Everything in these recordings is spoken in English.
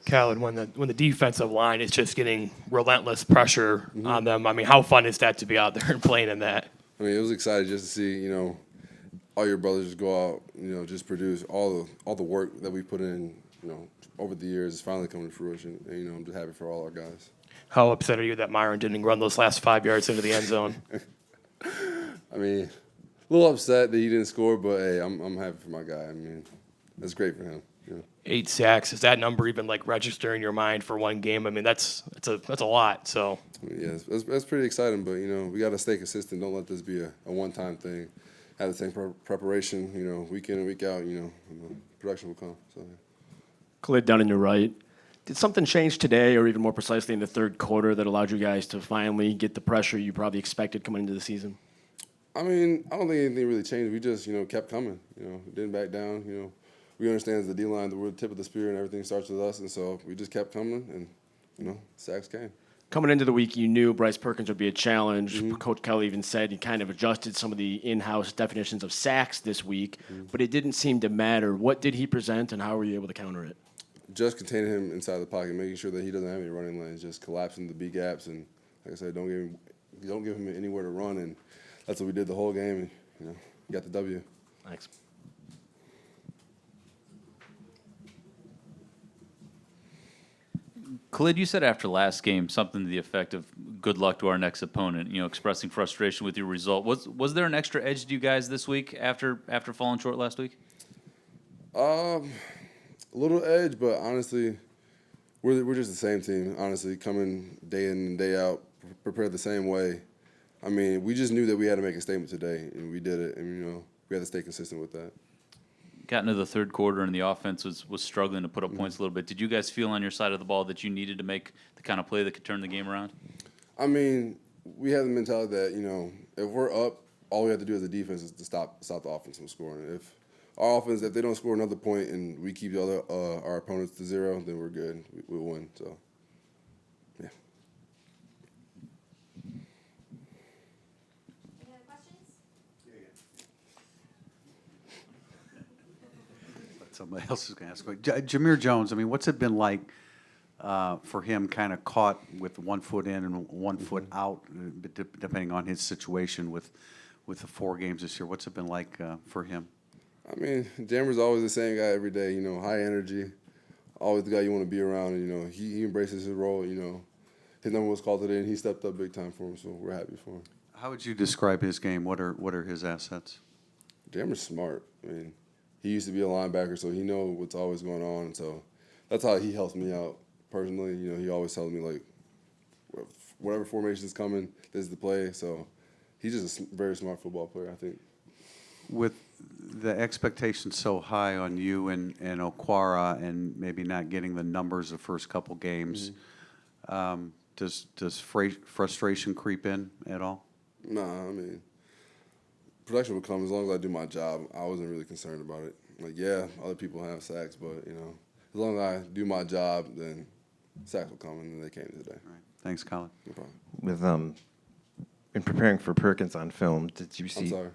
Khalid, when the defensive line is just getting relentless pressure on them, I mean, how fun is that to be out there and playing in that? I mean, it was exciting just to see, all your brothers just go out, just produce all the work that we put in, over the years is finally coming to fruition. And, I'm just happy for all our guys. How upset are you that Myron didn't run those last 5 yards into the end zone? I mean, a little upset that he didn't score, but hey, I'm happy for my guy. I mean, that's great for him. 8 sacks. Is that number even register in your mind for one game? I mean, that's a lot. So yeah, that's pretty exciting. But we got to stay consistent. Don't let this be a one-time thing. Have the same preparation. Week in and week out. Production will come. So. Khalid, down in your right. Did something change today, or even more precisely in the third quarter, that allowed you guys to finally get the pressure you probably expected coming into the season? I mean, I don't think anything really changed. We just kept coming. Didn't back down. We understand as the D-line that we're the tip of the spear and everything starts with us, and so we just kept coming, and, sacks came. Coming into the week, you knew Bryce Perkins would be a challenge. Coach Kelly even said he kind of adjusted some of the in-house definitions of sacks this week, but it didn't seem to matter. What did he present, and how were you able to counter it? Just containing him inside the pocket, making sure that he doesn't have any running lanes, just collapsing the B gaps, and like I said, don't give him anywhere to run, and that's what we did the whole game, and got the W. Thanks. Khalid, you said after last game something to the effect of "good luck to our next opponent." Expressing frustration with your result. Was there an extra edge to you guys this week after falling short last week? A little edge, but honestly, we're just the same team. Honestly, coming day in and day out, prepared the same way. I mean, we just knew that we had to make a statement today, and we did it. And we had to stay consistent with that. Got into the third quarter, and the offense was struggling to put up points a little bit. Did you guys feel on your side of the ball that you needed to make the kind of play that could turn the game around? I mean, we have the mentality that if we're up, all we have to do as a defense is to stop the offense from scoring. If our offense, if they don't score another point and we keep our opponents to 0, then we're good. We'll win. So, yeah. Any other questions? Somebody else is going to ask. Jameer Jones, I mean, what's it been like for him kind of caught with one foot in and one foot out, depending on his situation with the 4 games this year? What's it been like for him? I mean, Jammer's always the same guy every day, high energy, always the guy you want to be around. And, he embraces his role, His number was called today, and he stepped up big time for him, so we're happy for him. How would you describe his game? What are his assets? Jammer's smart. I mean, he used to be a linebacker, so he knows what's always going on. And so that's how he helps me out personally. He always tells me, whatever formation's coming, this is the play. So he's just a very smart football player, I think. With the expectation so high on you and Okwara and maybe not getting the numbers the first couple games, does frustration creep in at all? Nah, I mean, production will come as long as I do my job. I wasn't really concerned about it. Other people have sacks, but, as long as I do my job, then sacks will come, and they came today. All right. Thanks, Khalid. No problem. With in preparing for Perkins on film, did you see? I'm sorry.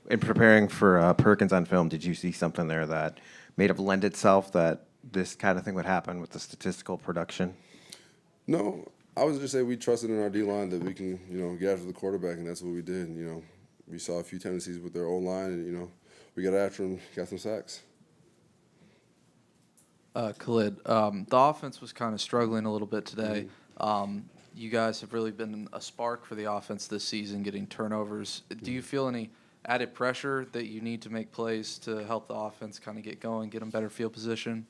In preparing for Perkins on film, did you see something there that may have lent itself that this kind of thing would happen with the statistical production? No, I was just saying we trusted in our D-line that we can, get after the quarterback, and that's what we did. We saw a few tendencies with their O-line, and, we got after them, got some sacks. Khalid, the offense was kind of struggling a little bit today. You guys have really been a spark for the offense this season, getting turnovers. Do you feel any added pressure that you need to make plays to help the offense kind of get going, get them better field position?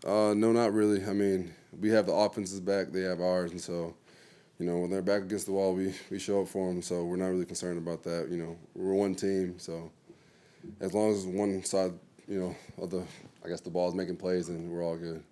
No, not really. I mean, we have the offense's back, they have ours, and so, when they're back against the wall, we show up for them, so we're not really concerned about that. We're one team, so as long as one side, of the ball is making plays, then we're all good.